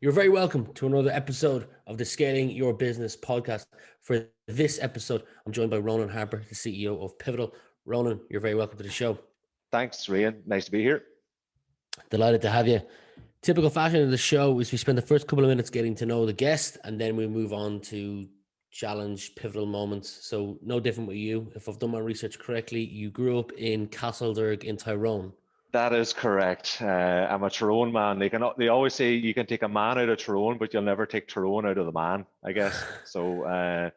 You're very welcome to another episode of the Scaling Your Business podcast. For this episode, I'm joined by Ronan Harper, the CEO of Pivotal. Ronan, you're very welcome to the show. Thanks, Rian. Nice to be here. Delighted to have you. Typical fashion of the show is we spend the first couple of minutes getting to know the guest, and then we move on to challenge pivotal moments. So no different with you. If I've done my research correctly, you grew up in Castledurg in Tyrone. That is correct. I'm a Tyrone man. They always say you can take a man out of Tyrone, but you'll never take Tyrone out of the man, I guess. So,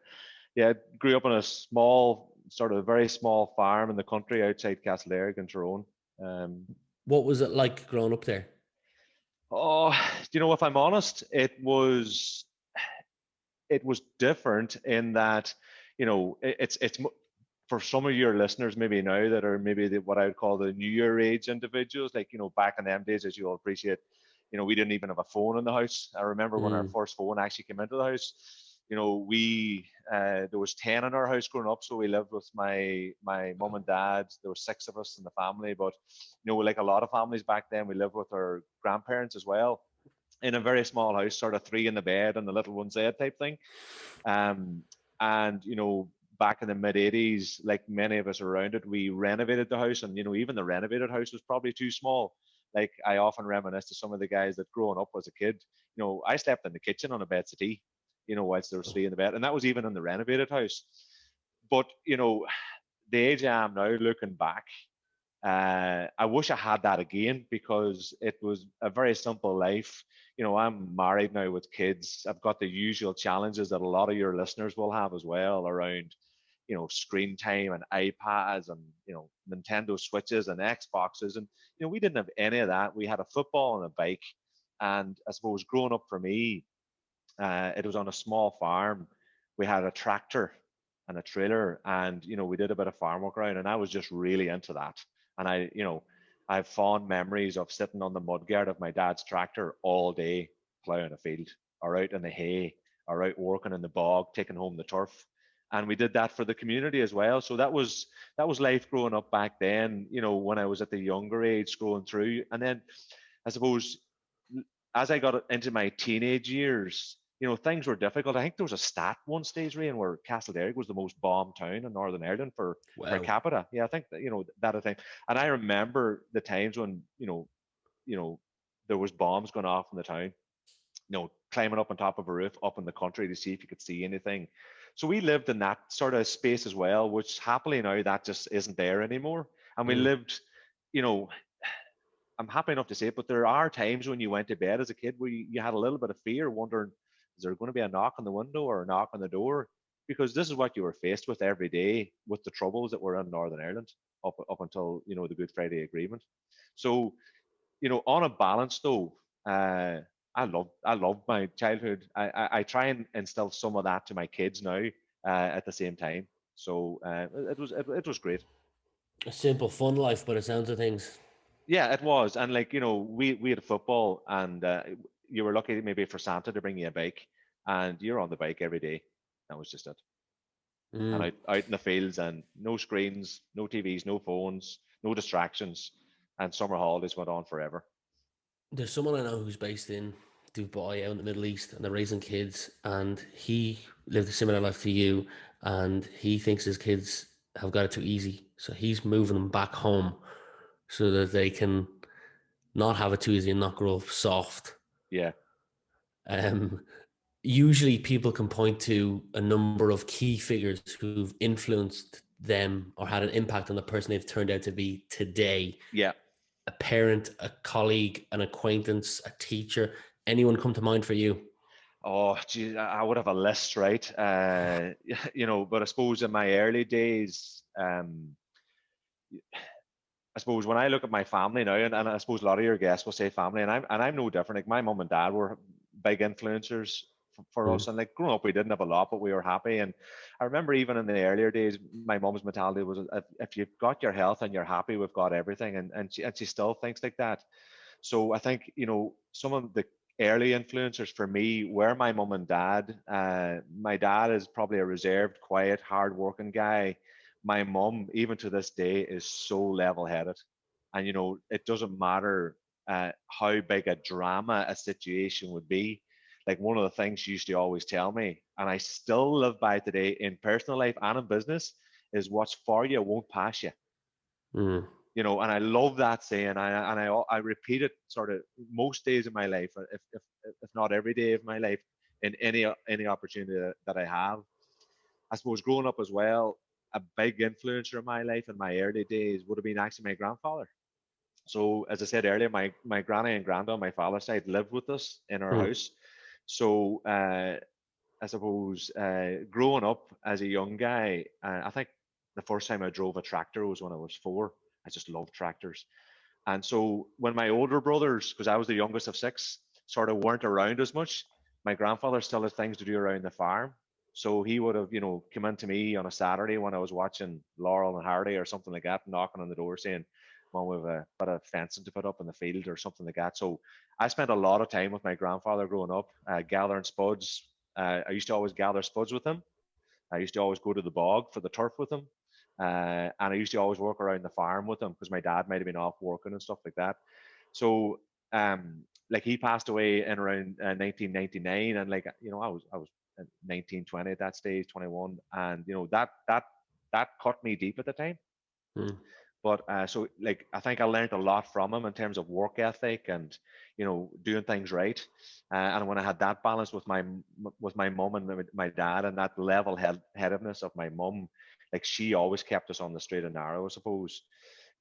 yeah, grew up on a sort of very small farm in the country outside Castlereagh in Tyrone. Um, What was it like growing up there? oh, if I'm honest, it was different in that, it's for some of your listeners maybe now that are maybe what I would call the newer age individuals, like, back in them days, as you'll appreciate, we didn't even have a phone in the house. I remember when our Mm. first phone actually came into the house. There was 10 in our house growing up, so we lived with my mum and dad. There were 6 of us in the family, but like a lot of families back then, we lived with our grandparents as well in a very small house, sort of 3 in the bed and the little one's head type thing. Um, and back in the mid '80s, like many of us around it, we renovated the house, and even the renovated house was probably too small. Like, I often reminisce to some of the guys that growing up as a kid, I slept in the kitchen on a bed settee, whilst there was 3 in the bed, and that was even in the renovated house. But the age I am now, looking back, I wish I had that again because it was a very simple life. I'm married now with kids. I've got the usual challenges that a lot of your listeners will have as well around, screen time and iPads and, Nintendo Switches and Xboxes. And, we didn't have any of that. We had a football and a bike. And I suppose growing up for me, it was on a small farm. We had a tractor and a trailer, and we did a bit of farm work around, and I was just really into that. And I have fond memories of sitting on the mudguard of my dad's tractor all day, ploughing a field, or out in the hay, or out working in the bog, taking home the turf. And we did that for the community as well. So that was life growing up back then. When I was at the younger age, going through, and then I suppose as I got into my teenage years, things were difficult. I think there was a stat one stage, Rian, where Castlereagh was the most bombed town in Northern Ireland for per Wow. capita. Yeah, I think that, that I think. And I remember the times when, there was bombs going off in the town, climbing up on top of a roof up in the country to see if you could see anything. So we lived in that sort of space as well, which happily now that just isn't there anymore. And we Mm. lived, you know, I'm happy enough to say it, but there are times when you went to bed as a kid where you had a little bit of fear, wondering, is there going to be a knock on the window or a knock on the door? Because this is what you were faced with every day with the troubles that were in Northern Ireland up until, the Good Friday Agreement. So, on a balance though, I love my childhood. I try and instill some of that to my kids now at the same time. So it was great. A simple, fun life by the sounds of things. Yeah, it was. And like, we had a football, and you were lucky maybe for Santa to bring you a bike, and you're on the bike every day. That was just it. And Mm. out in the fields, and no screens, no TVs, no phones, no distractions. And summer holidays went on forever. There's someone I know who's based in Dubai out in the Middle East, and they're raising kids, and he lived a similar life to you, and he thinks his kids have got it too easy, so he's moving them back home so that they can not have it too easy and not grow up soft. Yeah. Um, Usually people can point to a number of key figures who've influenced them or had an impact on the person they've turned out to be today. Yeah. A parent, a colleague, an acquaintance, a teacher. Anyone come to mind for you? Oh, gee, I would have a list, right? But I suppose in my early days, I suppose when I look at my family now, and I suppose a lot of your guests will say family, and I'm no different. Like, my mum and dad were big influencers for us, Mm. and like growing up, we didn't have a lot, but we were happy. And I remember even in the earlier days, my mum's mentality was, if you've got your health and you're happy, we've got everything, and she still thinks like that. So I think, some of the early influencers for me were my mum and dad. My dad is probably a reserved, quiet, hard-working guy. My mum, even to this day, is so level-headed, and it doesn't matter. how big a drama a situation would be. Like one of the things she used to always tell me, and I still live by today in personal life and in business, is what's for you won't pass you. Mm. You know, and I love that saying. I repeat it sort of most days of my life, if not every day of my life, in any opportunity that I have. I suppose growing up as well, a big influencer in my life in my early days would have been actually my grandfather. So as I said earlier, my granny and granda on my father's side lived with us in our Mm. house. So I suppose growing up as a young guy, I think the first time I drove a tractor was when I was 4. I just loved tractors. And so when my older brothers, because I was the youngest of 6, sort of weren't around as much, my grandfather still had things to do around the farm. So he would have, come in to me on a Saturday when I was watching Laurel and Hardy or something like that, knocking on the door saying, Mom, we have a bit of fencing to put up in the field or something like that. So I spent a lot of time with my grandfather growing up, gathering spuds. I used to always gather spuds with him. I used to always go to the bog for the turf with him. And I used to always work around the farm with him because my dad might have been off working and stuff like that. So, like he passed away in around 1999, and I was 19, 20 at that stage, 21, and that cut me deep at the time. Mm. But so like I think I learned a lot from him in terms of work ethic and doing things right. And when I had that balance with my mum and my dad, and that level headedness of my mum, like she always kept us on the straight and narrow, I suppose.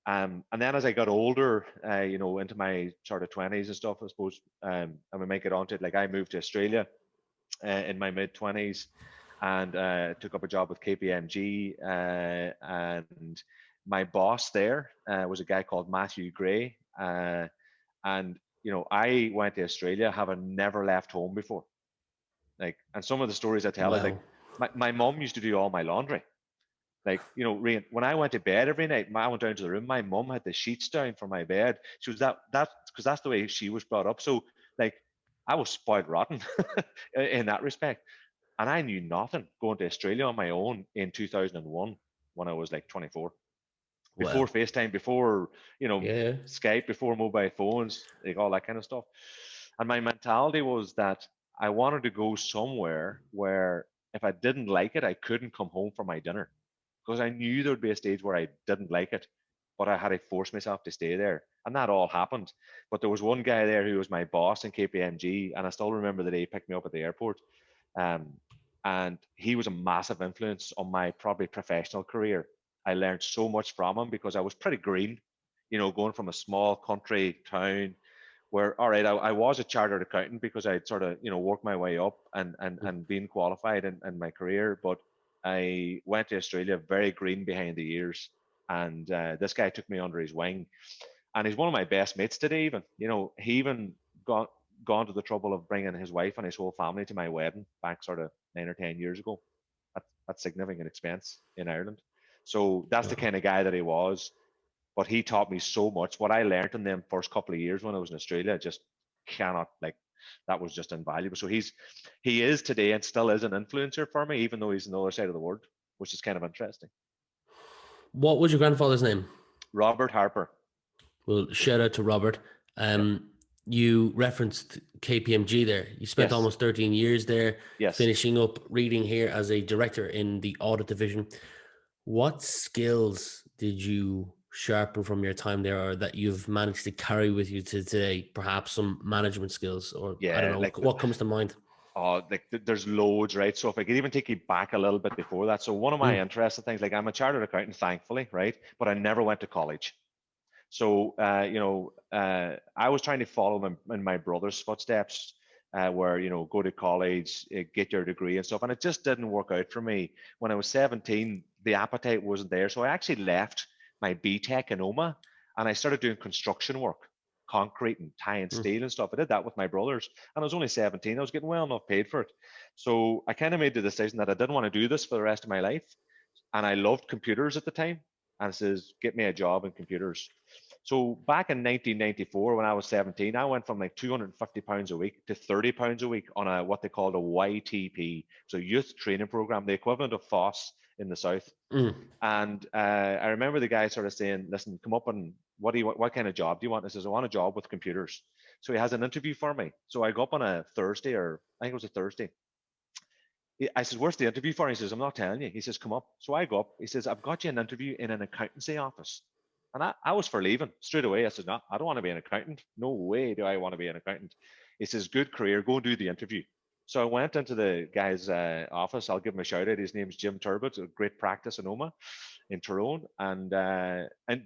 And then as I got older, into my sort of 20s and stuff, I suppose, and we make it onto it. Like I moved to Australia in my mid 20s, and took up a job with KPMG, and my boss there was a guy called Matthew Gray, and I went to Australia having never left home before. Like, and some of the stories I tell is like Wow. my mom used to do all my laundry. Like, Rian, when I went to bed every night, I went down to the room, my mum had the sheets down for my bed. She was that because that's the way she was brought up. So like I was spoiled rotten in that respect. And I knew nothing going to Australia on my own in 2001 when I was like 24. Before Wow. FaceTime, before, Yeah. Skype, before mobile phones, like all that kind of stuff. And my mentality was that I wanted to go somewhere where if I didn't like it, I couldn't come home for my dinner because I knew there would be a stage where I didn't like it, but I had to force myself to stay there. And that all happened. But there was one guy there who was my boss in KPMG, and I still remember the day he picked me up at the airport. Um, and he was a massive influence on my probably professional career. I learned so much from him because I was pretty green, going from a small country town where, all right, I was a chartered accountant because I'd sort of, worked my way up and been qualified in my career. But I went to Australia very green behind the ears. And this guy took me under his wing. And he's one of my best mates today, even. He even gone to the trouble of bringing his wife and his whole family to my wedding back sort of 9 or 10 years ago at significant expense in Ireland. So that's the Wow. kind of guy that he was. But he taught me so much. What I learned in them first couple of years when I was in Australia, just cannot like that was just invaluable. So he is today and still is an influencer for me, even though he's on the other side of the world, which is kind of interesting. What was your grandfather's name? Robert Harper. Well, shout out to Robert. Yeah. You referenced KPMG there. You spent Yes. almost 13 years there, Yes. finishing up reading here as a director in the audit division. What skills did you sharpen from your time there or that you've managed to carry with you to today? Perhaps some management skills, or I don't Yeah. know, Like what comes to mind? there's loads, right? So if I could even take you back a little bit before that. So one of my Mm. interesting things, like I'm a chartered accountant, thankfully, right? But I never went to college. So, I was trying to follow in my brother's footsteps, where, go to college, get your degree and stuff. And it just didn't work out for me. When I was 17, the appetite wasn't there. So I actually left my BTEC in OMA and I started doing construction work, concrete and tying Mm. steel and stuff. I did that with my brothers and I was only 17. I was getting well enough paid for it. So I kind of made the decision that I didn't want to do this for the rest of my life. And I loved computers at the time. And it says, get me a job in computers. So back in 1994, when I was 17, I went from like £250 a week to £30 a week on a what they called a YTP, so youth training program, the equivalent of FOSS in the south. Mm. And I remember the guy sort of saying, "Listen, come up and what do you want? What kind of job do you want? I says, I want a job with computers. So he has an interview for me. So I go up on a Thursday, or I think it was a Thursday. I says, where's the interview for? He says, I'm not telling you. He says, come up. So I go up. He says, I've got you an interview in an accountancy office. And I was for leaving straight away. I said, no, I don't want to be an accountant. No way do I want to be an accountant. He says, good career. Go and do the interview. So I went into the guy's office. I'll give him a shout out. His name's Jim Turbot, a great practice in OMA in Tyrone. And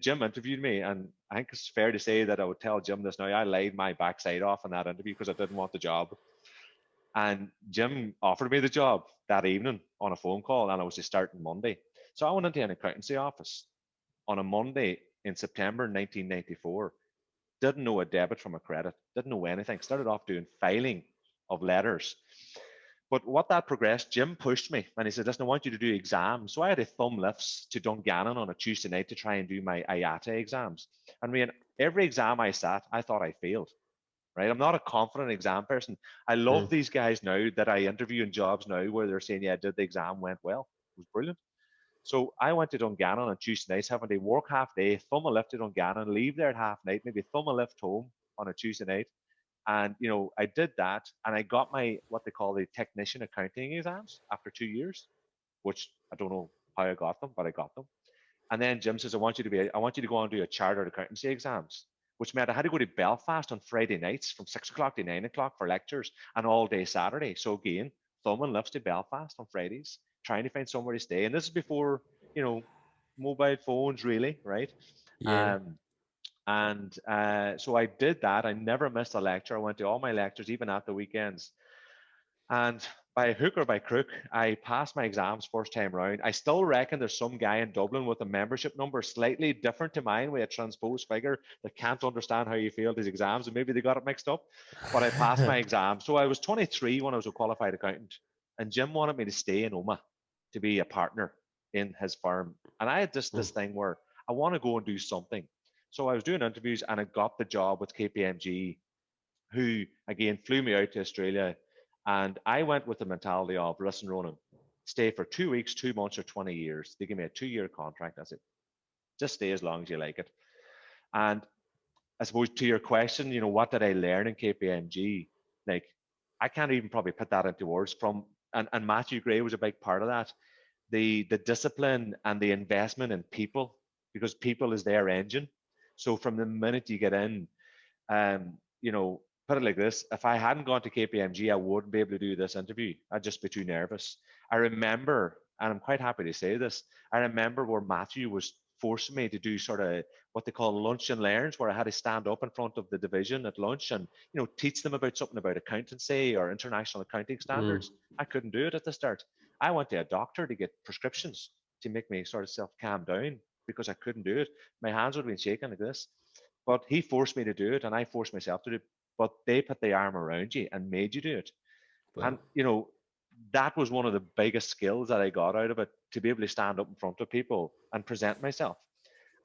Jim interviewed me. And I think it's fair to say that I would tell Jim this now. I laid my backside off in that interview because I didn't want the job. And Jim offered me the job that evening on a phone call, and I was to start on Monday. So I went into an accountancy office on a Monday in September 1994. Didn't know a debit from a credit, didn't know anything. Started off doing filing of letters. But what that progressed, Jim pushed me and he said, listen, I want you to do exams. So I had a thumb lifts to Dungannon on a Tuesday night to try and do my IATA exams. And Rian, every exam I sat, I thought I failed. Right? I'm not a confident exam person. I love these guys now that I interview in jobs now where they're saying, yeah, I did the exam, went well. It was brilliant. So I went to Dungannon on Tuesday nights, having to work half day, thumb a lift to Dungannon, leave there at half night, maybe thumb a lift home on a Tuesday night. And, you know, I did that and I got my, what they call the technician accounting exams after 2 years, which I don't know how I got them, but I got them. And then Jim says, I want you to go and do a chartered accountancy exams, which meant I had to go to Belfast on Friday nights from 6 o'clock to 9 o'clock for lectures and all day Saturday. So again, thumbing lifts to Belfast on Fridays, trying to find somewhere to stay. And this is before, you know, mobile phones really, right? Yeah. So I did that. I never missed a lecture. I went to all my lectures, even at the weekends. And by hook or by crook, I passed my exams first time round. I still reckon there's some guy in Dublin with a membership number slightly different to mine with a transposed figure that can't understand how you failed his exams, and maybe they got it mixed up. But I passed my exam. So I was 23 when I was a qualified accountant, and Jim wanted me to stay in OMA to be a partner in his firm. And I had this thing where I want to go and do something. So I was doing interviews and I got the job with Kpmg, who again flew me out to Australia. And I went with the mentality of, listen, Ronan, stay for 2 weeks, 2 months, or 20 years. They give me a 2-year contract. That's it. Just stay as long as you like it. And I suppose to your question, you know, what did I learn in KPMG? Like, I can't even probably put that into words and Matthew Gray was a big part of that. The discipline and the investment in people, because people is their engine. So from the minute you get in, you know, put it like this, if I hadn't gone to KPMG, I wouldn't be able to do this interview. I'd just be too nervous. I remember, and I'm quite happy to say this, I remember where Matthew was forcing me to do sort of what they call lunch and learns, where I had to stand up in front of the division at lunch and, you know, teach them about something about accountancy or international accounting standards. I couldn't do it at the start. I went to a doctor to get prescriptions to make me sort of self calm down because I couldn't do it. My hands would have been shaking like this. But he forced me to do it, and I forced myself to do it. But they put the arm around you and made you do it. Well, And you know, that was one of the biggest skills that I got out of it, to be able to stand up in front of people and present myself.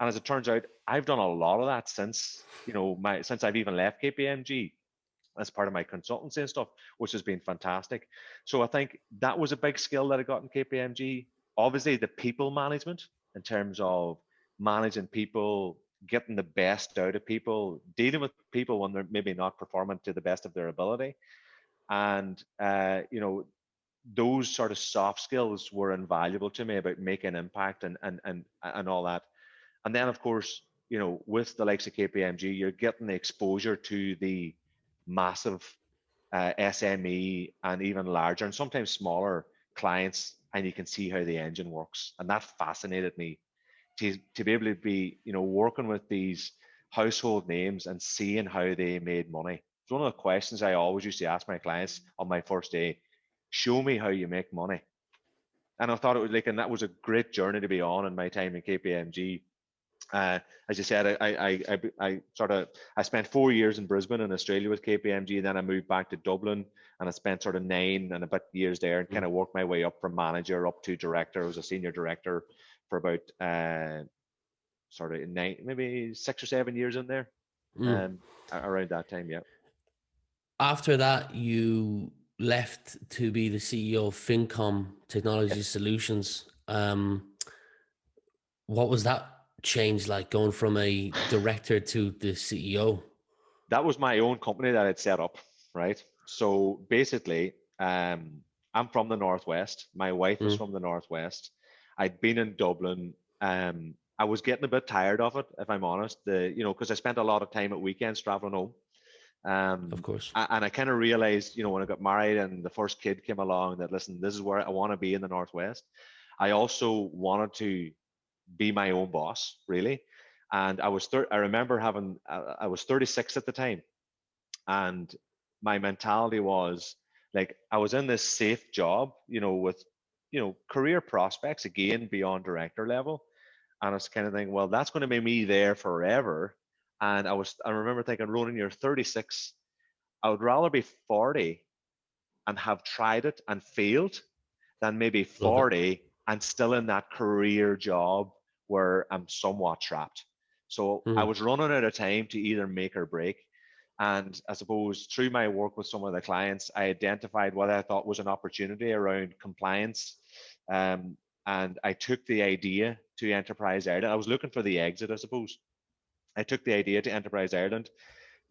And as it turns out, I've done a lot of that since, you know, since I've even left KPMG as part of my consultancy and stuff, which has been fantastic. So I think that was a big skill that I got in KPMG. Obviously, the people management in terms of managing people, getting the best out of people, dealing with people when they're maybe not performing to the best of their ability. And, you know, those sort of soft skills were invaluable to me about making impact and all that. And then, of course, you know, with the likes of KPMG, you're getting the exposure to the massive SME and even larger and sometimes smaller clients, and you can see how the engine works. And that fascinated me to be able to be, you know, working with these household names and seeing how they made money. It's one of the questions I always used to ask my clients on my first day: show me how you make money. And I thought it was like, and that was a great journey to be on in my time in KPMG. As you said, I spent 4 years in Brisbane in Australia with KPMG, and then I moved back to Dublin, and I spent sort of 9 and a bit years there, and kind of worked my way up from manager up to director. I was a senior director for about sort of maybe 6 or 7 years in there, around that time. Yeah. After that, you left to be the CEO of Fincom Technology Yes. Solutions. What was that change, like going from a director to the CEO? That was my own company that I'd set up, right? So basically, I'm from the Northwest. My wife is Mm, from the Northwest. I'd been in Dublin. I was getting a bit tired of it, if I'm honest. Because I spent a lot of time at weekends traveling home. of course. And I kind of realized, when I got married and the first kid came along, that listen, this is where I want to be in the Northwest. I also wanted to be my own boss, really. And I remember I was 36 at the time, and my mentality was like, I was in this safe job, with, career prospects again beyond director level. And I was kind of thinking, well, that's going to be me there forever. And I remember thinking, Ronan, you're 36. I would rather be 40 and have tried it and failed than maybe Love it. 40 and still in that career job where I'm somewhat trapped. So I Mm, was running out of time to either make or break. And I suppose through my work with some of the clients, I identified what I thought was an opportunity around compliance. Um, and I took the idea to Enterprise Ireland. I was looking for the exit, I suppose. I took the idea to Enterprise Ireland.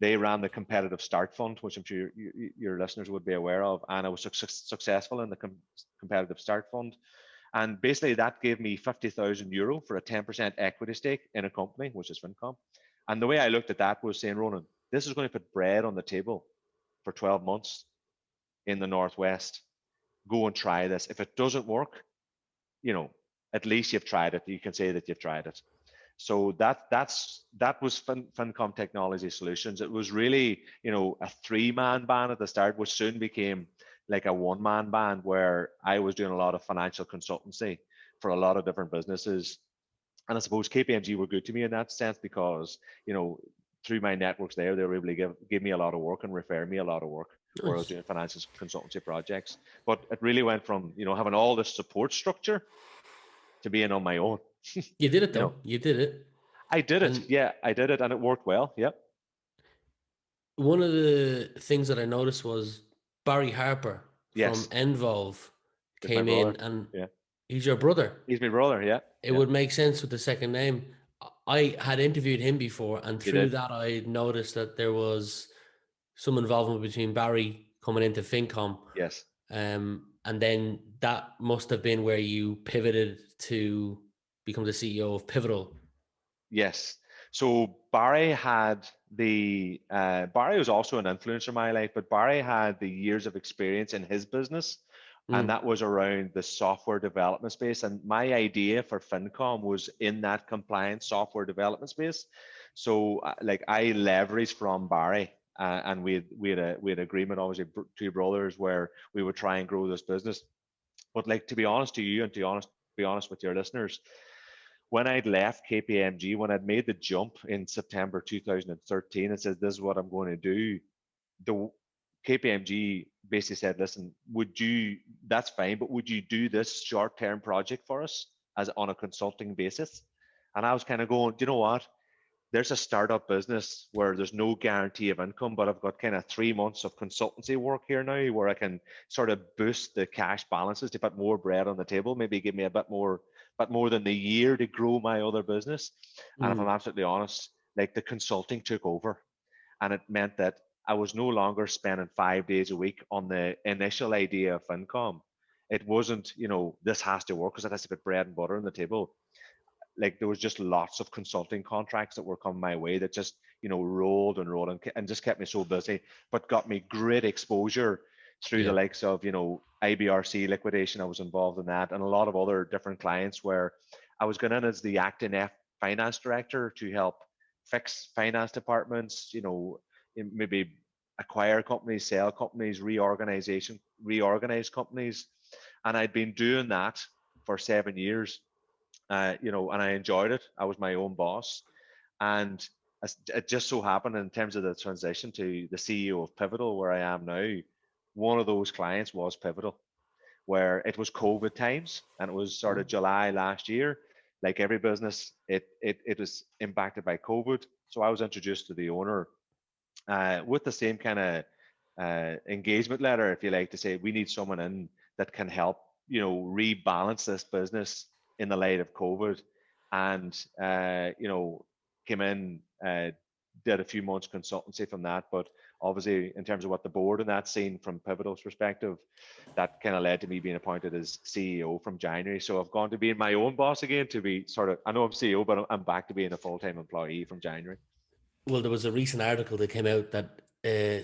They ran the competitive start fund, which I'm sure your listeners would be aware of, and I was successful in the competitive start fund. And basically, that gave me €50,000 for a 10% equity stake in a company, which is Fincom. And the way I looked at that was saying, Ronan, this is going to put bread on the table for 12 months in the Northwest. Go and try this. If it doesn't work, you know, at least you've tried it. You can say that you've tried it. So that was Fincom Technology Solutions. It was really, a three-man band at the start, which soon became like a one-man band, where I was doing a lot of financial consultancy for a lot of different businesses. And I suppose KPMG were good to me in that sense because, through my networks there, they were able to give me a lot of work and refer me a lot of work where I was nice. doing financial consultancy projects. But it really went from, having all this support structure to being on my own. You did it you know, though. You did it. I did it. And Yeah, I did it, and it worked well. Yep. one of the things that I noticed was Barry Harper from Yes, Envolve he's my came in, brother. and Yeah, he's your brother. he's my brother. Yeah, It yeah. would make sense with the second name. I had interviewed him before, and You through did. that, I noticed that there was some involvement between Barry coming into Fincom, Yes, and then that must have been where you pivoted to become the CEO of Pivotal. yes. So Barry was also an influencer in my life, but Barry had the years of experience in his business, and Mm, that was around the software development space. And my idea for FinCom was in that compliance software development space. So, like, I leveraged from Barry, and we had agreement, obviously, two brothers, where we would try and grow this business. But, like, to be honest to you, and be honest with your listeners, when I'd left KPMG, when I'd made the jump in September 2013, and said, "This is what I'm going to do," the KPMG basically said, "Listen, that's fine, but would you do this short-term project for us as on a consulting basis?" And I was kind of going, "Do you know what? There's a startup business where there's no guarantee of income, but I've got kind of 3 months of consultancy work here now where I can sort of boost the cash balances to put more bread on the table, maybe give me a bit more than the year to grow my other business." And if I'm mm, absolutely honest, like, the consulting took over, and it meant that I was no longer spending 5 days a week on the initial idea of income. It wasn't, this has to work because it has to put bread and butter on the table. Like, there was just lots of consulting contracts that were coming my way that just, rolled and rolled and just kept me so busy, but got me great exposure through the yeah. likes of, IBRC liquidation. I was involved in that, and a lot of other different clients where I was going in as the acting finance director to help fix finance departments, maybe acquire companies, sell companies, reorganize companies. And I'd been doing that for 7 years, and I enjoyed it. I was my own boss. And it just so happened, in terms of the transition to the CEO of Pivotal, where I am now, one of those clients was Pivotal, where it was COVID times, and it was sort of Mm, July last year. Like every business, it was impacted by COVID. So I was introduced to the owner, with the same kind of engagement letter, if you like, to say, we need someone in that can help, rebalance this business in the light of COVID. and came in, did a few months consultancy from that, but obviously in terms of what the board and that seen from Pivotal's perspective, that kind of led to me being appointed as CEO from January. So I've gone to being my own boss again, to be sort of, I know I'm CEO, but I'm back to being a full-time employee from January. Well, there was a recent article that came out that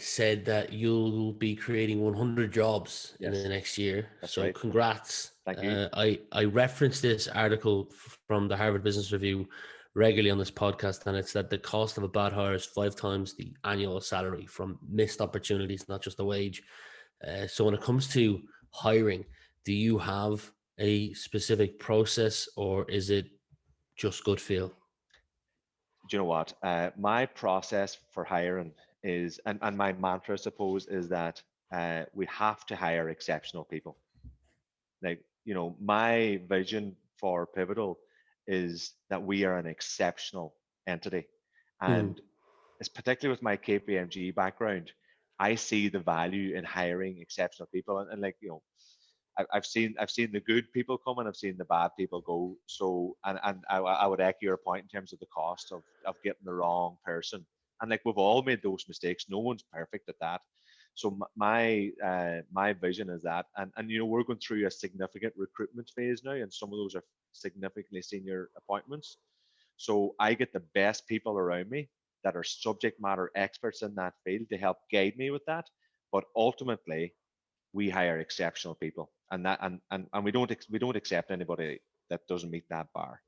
said that you'll be creating 100 jobs in the Yes, next year. that's So right. congrats. Thank you. I reference this article from the Harvard Business Review regularly on this podcast, and it's that the cost of a bad hire is 5 times the annual salary from missed opportunities, not just the wage. So when it comes to hiring, do you have a specific process, or is it just good feel? Do you know what? My process for hiring is, and my mantra, I suppose, is that we have to hire exceptional people. Like, my vision for Pivotal is that we are an exceptional entity. Mm, And it's particularly with my Kpmg background, I see the value in hiring exceptional people. And like, I've seen the good people come and I've seen the bad people go. So and I would echo your point in terms of the cost of getting the wrong person. And like we've all made those mistakes. No one's perfect at that. So my vision is that, and we're going through a significant recruitment phase now, and some of those are significantly senior appointments. So I get the best people around me that are subject matter experts in that field to help guide me with that. But ultimately, we hire exceptional people, and we don't accept anybody that doesn't meet that bar.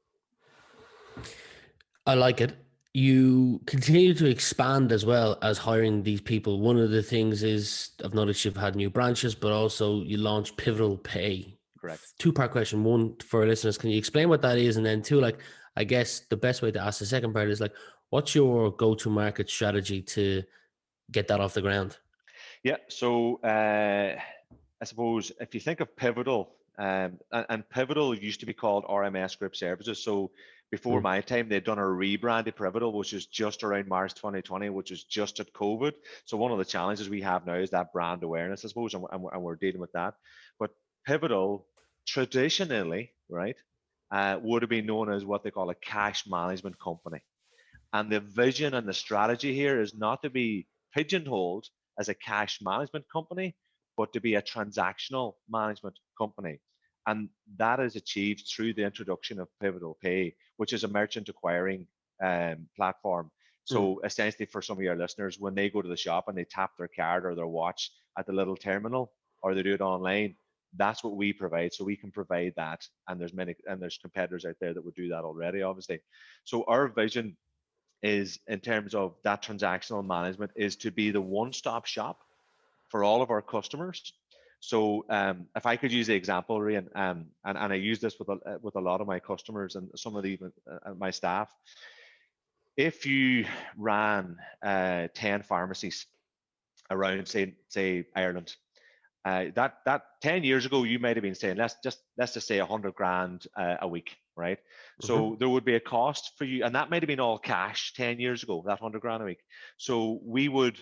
I like it. You continue to expand as well as hiring these people. One of the things is I've noticed you've had new branches, but also you launched Pivotal Pay. Correct. Two-part question. One, for our listeners, can you explain what that is? And then two, like, I guess the best way to ask the second part is like, what's your go-to market strategy to get that off the ground? Yeah. So I suppose if you think of Pivotal, and Pivotal used to be called RMS Group Services. So before Mm, my time, they'd done a rebrand to Pivotal, which was just around March 2020, which was just at COVID. So one of the challenges we have now is that brand awareness, I suppose, and we're dealing with that. But Pivotal traditionally, right, would have been known as what they call a cash management company. And the vision and the strategy here is not to be pigeonholed as a cash management company, but to be a transactional management company. And that is achieved through the introduction of Pivotal Pay, which is a merchant acquiring platform. mm. So essentially, for some of your listeners, when they go to the shop and they tap their card or their watch at the little terminal, or they do it online, that's what we provide. So we can provide that, and there's competitors out there that would do that already, obviously. So our vision is, in terms of that transactional management, is to be the one-stop shop for all of our customers. So if I could use the example, Rian, and I use this with a lot of my customers and some of my staff. If you ran 10 pharmacies around, say Ireland, that 10 years ago you might have been saying, let's just say 100 grand a week, right? Mm-hmm. So there would be a cost for you, and that might have been all cash 10 years ago, that 100 grand a week. So we would,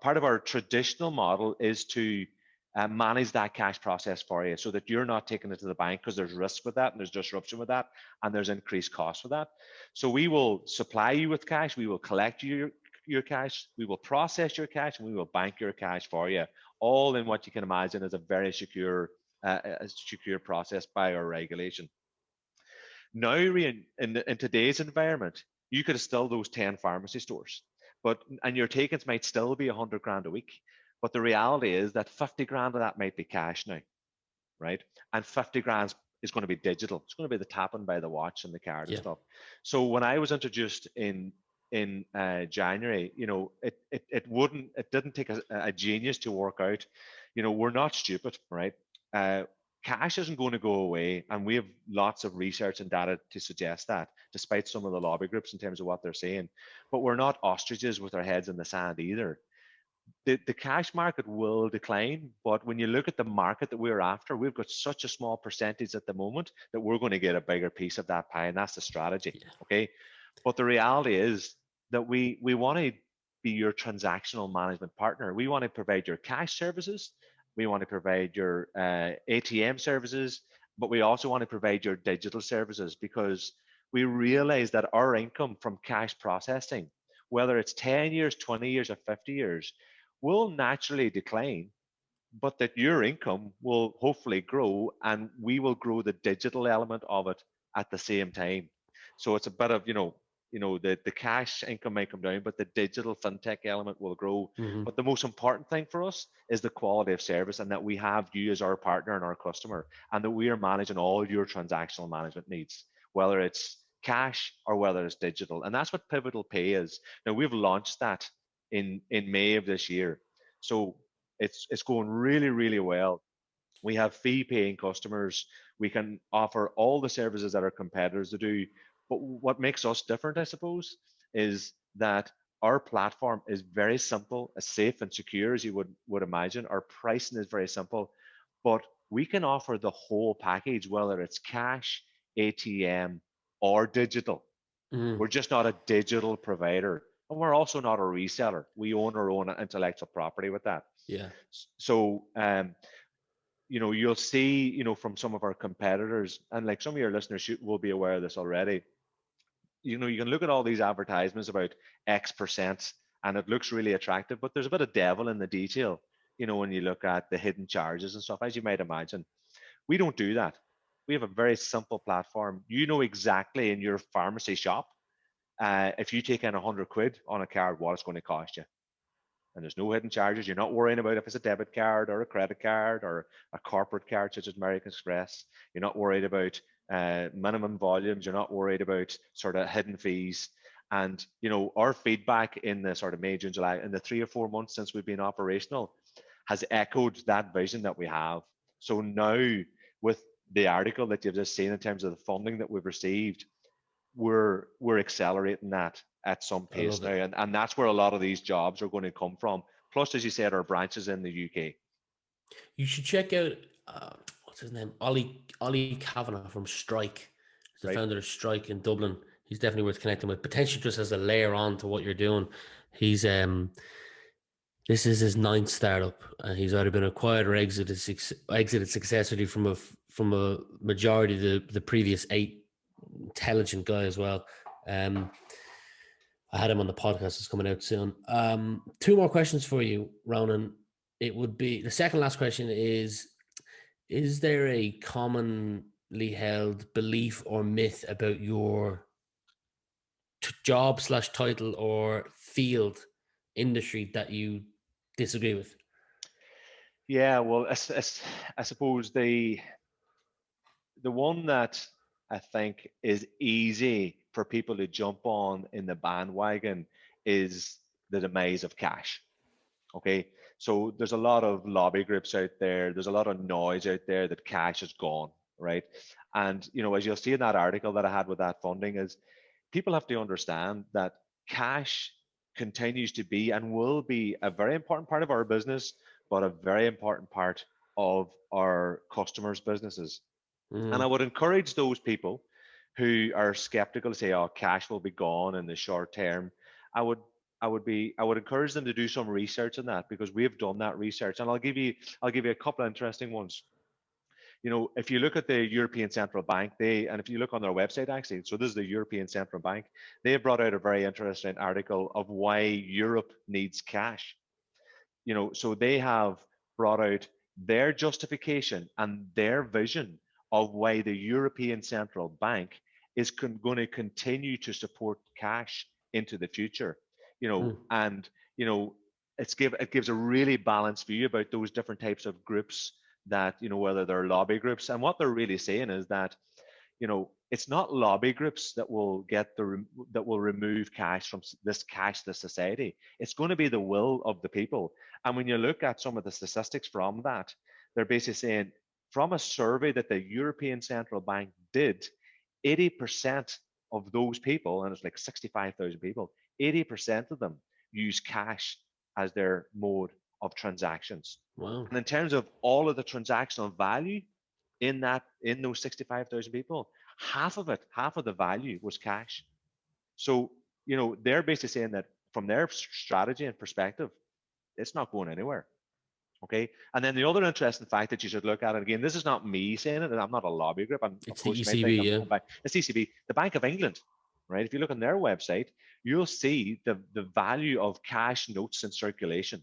part of our traditional model is to manage that cash process for you, so that you're not taking it to the bank, because there's risk with that and there's disruption with that and there's increased cost with that. So we will supply you with cash, we will collect your cash, we will process your cash, and we will bank your cash for you, all in what you can imagine is a very secure process by our regulation. Now, in today's environment, you could have still those 10 pharmacy stores, and your takings might still be 100 grand a week. But the reality is that 50 grand of that might be cash now, right? And 50 grand is going to be digital. It's going to be the tapping by the watch and the card and Yeah. stuff. So when I was introduced in January, it didn't take a genius to work out. We're not stupid, right? Uh, Cash isn't going to go away, and we have lots of research and data to suggest that, despite some of the lobby groups in terms of what they're saying. But we're not ostriches with our heads in the sand either. The cash market will decline, but when you look at the market that we're after, we've got such a small percentage at the moment that we're going to get a bigger piece of that pie, and that's the strategy. Yeah. Okay, but the reality is that we want to be your transactional management partner. We want to provide your cash services, we want to provide your ATM services, but we also want to provide your digital services because we realize that our income from cash processing, whether it's 10 years, 20 years, or 50 years, will naturally decline, but that your income will hopefully grow and we will grow the digital element of it at the same time. So it's a bit of, the cash income may come down, but the digital fintech element will grow. Hmm. But the most important thing for us is the quality of service and that we have you as our partner and our customer, and that we are managing all your transactional management needs, whether it's cash or whether it's digital. And that's what Pivotal Pay is. Now, we've launched that in May of this year. So it's going really, really well. We have fee paying customers. We can offer all the services that our competitors do. But what makes us different, I suppose, is that our platform is very simple, as safe and secure as you would imagine. Our pricing is very simple, but we can offer the whole package, whether it's cash, ATM, or digital. Hmm. We're just not a digital provider. And we're also not a reseller. We own our own intellectual property with that. Yeah. So, you'll see, from some of our competitors, and like some of your listeners will be aware of this already. You can look at all these advertisements about X%, and it looks really attractive, but there's a bit of devil in the detail. When you look at the hidden charges and stuff, as you might imagine, we don't do that. We have a very simple platform. You know exactly in your pharmacy shop, if you take in 100 quid on a card, what it's going to cost you. And there's no hidden charges. You're not worrying about if it's a debit card or a credit card or a corporate card such as American Express. You're not worried about minimum volumes. You're not worried about sort of hidden fees. And our feedback in the sort of May, June, July, in the 3 or 4 months since we've been operational, has echoed that vision that we have. So now, with the article that you've just seen in terms of the funding that we've received, we're accelerating that at some I pace love now, it. and that's where a lot of these jobs are going to come from. Plus, as you said, our branches in the UK. You should check out what's his name, Ollie Kavanagh from Strike. He's the Right. founder of Strike in Dublin. He's definitely worth connecting with. Potentially just as a layer on to what you're doing. He's this is his ninth startup, and he's either been acquired or exited successfully from a majority of the previous eight. Intelligent guy as well. Um, I had him on the podcast. It's coming out soon. Two more questions for you, Ronan. It would be the second last question is there a commonly held belief or myth about your job/title or field industry that you disagree with? Yeah. Well, I suppose the one that I think is easy for people to jump on in the bandwagon is the demise of cash. Okay. So there's a lot of lobby groups out there. There's a lot of noise out there that cash is gone, right? And as you'll see in that article that I had with that funding, is people have to understand that cash continues to be and will be a very important part of our business, but a very important part of our customers' businesses. And I Mm, would encourage those people who are skeptical to say, "Oh, cash will be gone in the short term." I would, I would encourage them to do some research on that, because we've done that research, and I'll give you a couple of interesting ones. If you look at the European Central Bank, and if you look on their website, actually, so this is the European Central Bank, they have brought out a very interesting article of why Europe needs cash. So they have brought out their justification and their vision of why the European Central Bank is going to continue to support cash into the future. mm, And it gives a really balanced view about those different types of groups, that whether they're lobby groups, and what they're really saying is that it's not lobby groups that will that will remove cash from this cashless society. It's going to be the will of the people. And when you look at some of the statistics from that, they're basically saying, from a survey that the European Central Bank did, 80% of those people, and it's like 65,000 people, 80% of them use cash as their mode of transactions. wow. And in terms of all of the transactional value in those 65,000 people, half of the value was cash. So, they're basically saying that from their strategy and perspective, it's not going anywhere. Okay. And then the other interesting fact that you should look at, and again, this is not me saying it, and I'm not a lobby group. And of It's the course, you might think ECB, I'm yeah. going back. It's ECB, the Bank of England, right? If you look on their website, you'll see the value of cash notes in circulation.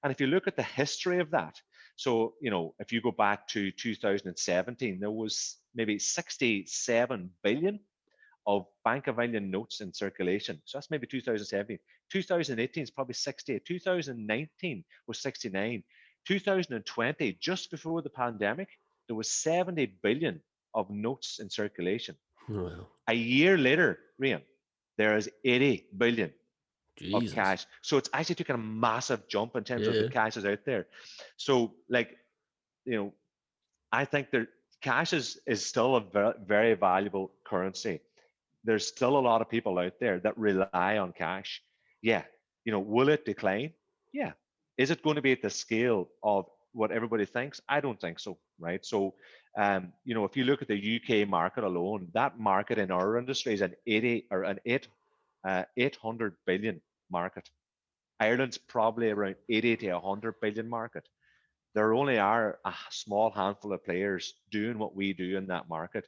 And if you look at the history of that, so, if you go back to 2017, there was maybe 67 billion of Bank of England notes in circulation. So that's maybe 2017. 2018 is probably 68. 2019 was 69. 2020, just before the pandemic, there was 70 billion of notes in circulation. Well, A year later, Rian, there is 80 billion of Jesus. cash. So it's actually taken a massive jump in terms of the Yeah. cash is out there. So, you know, I think that cash is still a very, very valuable currency. There's still a lot of people out there that rely on cash. Yeah. Will it decline? Yeah. Is it going to be at the scale of what everybody thinks? I don't think so. Right. So, if you look at the UK market alone, that market in our industry is an 80 or an 800 billion market. Ireland's probably around 80 to 100 billion market. There only are a small handful of players doing what we do in that market,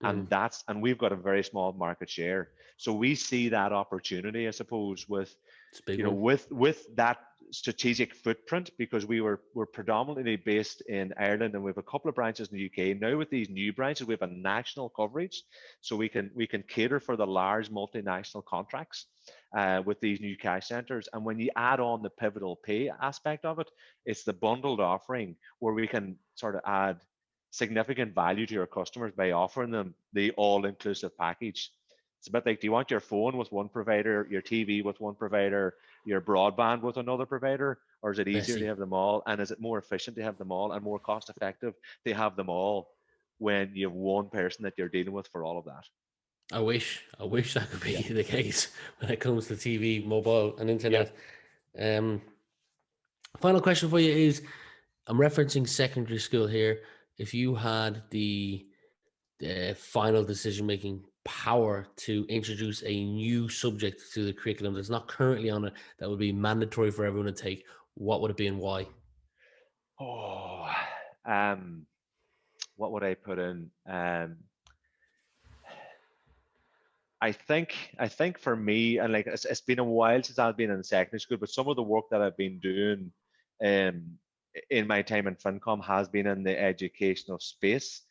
Mm, and we've got a very small market share. So we see that opportunity, I suppose, with it's a big you know one. with that strategic footprint, because we're predominantly based in Ireland, and we have a couple of branches in the UK. Now with these new branches, we have a national coverage, so we can cater for the large multinational contracts with these new cash centers. And when you add on the pivotal pay aspect of it, it's the bundled offering where we can sort of add significant value to your customers by offering them the all-inclusive package. It's a bit like, do you want your phone with one provider, your TV with one provider, your broadband with another provider, or is it easier to Messy. have them all? And is it more efficient to have them all and more cost effective to have them all when you have one person that you're dealing with for all of that? I wish that could be Yeah. the case when it comes to TV, mobile, and Yeah. internet. Um, Final question for you is: I'm referencing secondary school here. If you had the final decision making power to introduce a new subject to the curriculum that's not currently on it, that would be mandatory for everyone to take, what would it be and why? Oh, um, what would I put in? I think for me, and like it's been a while since I've been in secondary school, but some of the work that I've been doing um, in my time in Fincom has been in the educational space.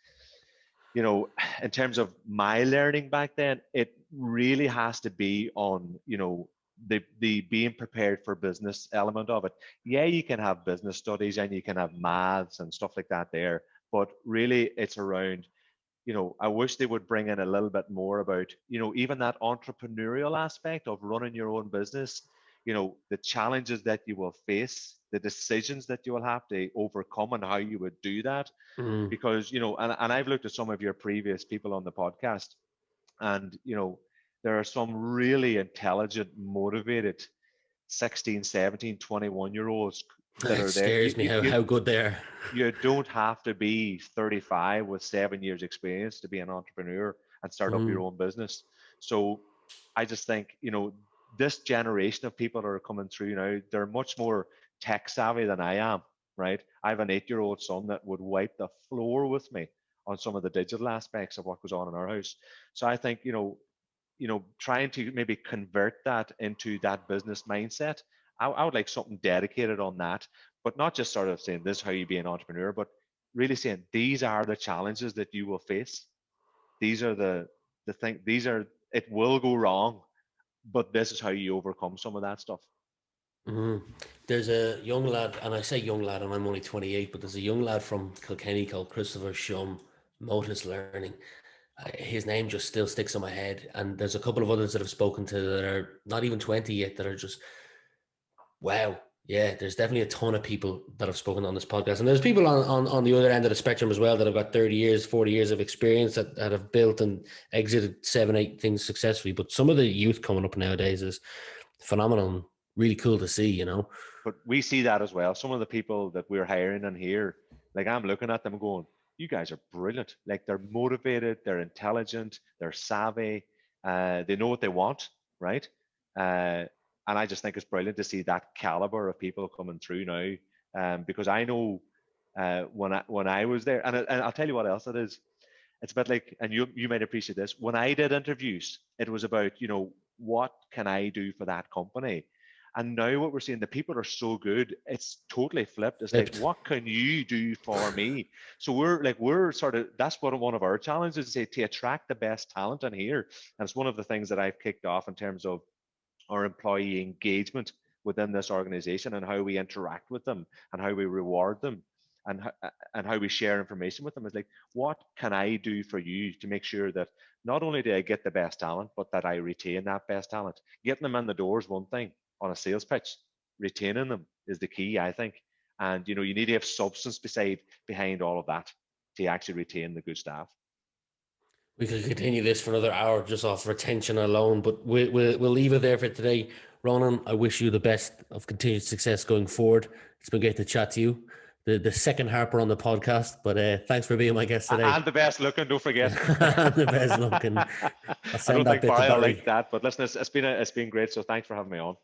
You know, in terms of my learning back then, it really has to be on, the being prepared for business element of it. Yeah, you can have business studies and you can have maths and stuff like that there, but really it's around, I wish they would bring in a little bit more about, even that entrepreneurial aspect of running your own business, the challenges that you will face, the decisions that you will have to overcome, and how you would do that. Mm. Because, and I've looked at some of your previous people on the podcast, and, there are some really intelligent, motivated 16, 17, 21 year olds that It are there. scares me how good they are. You don't have to be 35 with 7 years experience to be an entrepreneur and start up your Mm. own business. So I just think, this generation of people that are coming through now, they're much more tech savvy than I am, right? I have an 8-year-old son that would wipe the floor with me on some of the digital aspects of what goes on in our house. So I think, trying to maybe convert that into that business mindset, I would like something dedicated on that, but not just sort of saying this is how you be an entrepreneur, but really saying these are the challenges that you will face. These are the thing. These are, it will go wrong, but this is how you overcome some of that stuff. Mm. There's a young lad, and I say young lad, and I'm only 28, but there's a young lad from Kilkenny called Christopher Shum, Motus Learning. His name just still sticks in my head. And there's a couple of others that I've spoken to that are not even 20 yet that are just, wow. Yeah, there's definitely a ton of people that I've spoken on this podcast. And there's people on the other end of the spectrum as well that have got 30 years, 40 years of experience that have built and exited 7, 8 things successfully. But some of the youth coming up nowadays is phenomenal and really cool to see. But we see that as well. Some of the people that we're hiring in here, like I'm looking at them going, you guys are brilliant. Like they're motivated, they're intelligent, they're savvy, they know what they want, right? And I just think it's brilliant to see that caliber of people coming through now. because I know when I was there, and I'll tell you what else it is. It's a bit like, and you might appreciate this. When I did interviews, it was about, what can I do for that company? And now what we're seeing, the people are so good, it's totally flipped. It's like, what can you do for me? So we're sort of, that's what one of our challenges is, to attract the best talent in here. And it's one of the things that I've kicked off in terms of our employee engagement within this organization, and how we interact with them and how we reward them, and how we share information with them. Is like, what can I do for you to make sure that not only do I get the best talent, but that I retain that best talent? Getting them in the door is one thing on a sales pitch. Retaining them is the key, I think. And you need to have substance behind all of that to actually retain the good staff. We could continue this for another hour just off retention alone, but we'll leave it there for today. Ronan, I wish you the best of continued success going forward. It's been great to chat to you. The second Harper on the podcast, but thanks for being my guest today. And the best looking, don't forget. The best looking. I'll send I don't that think bit Barry to Barry. like that, but listen, it's been great. So thanks for having me on.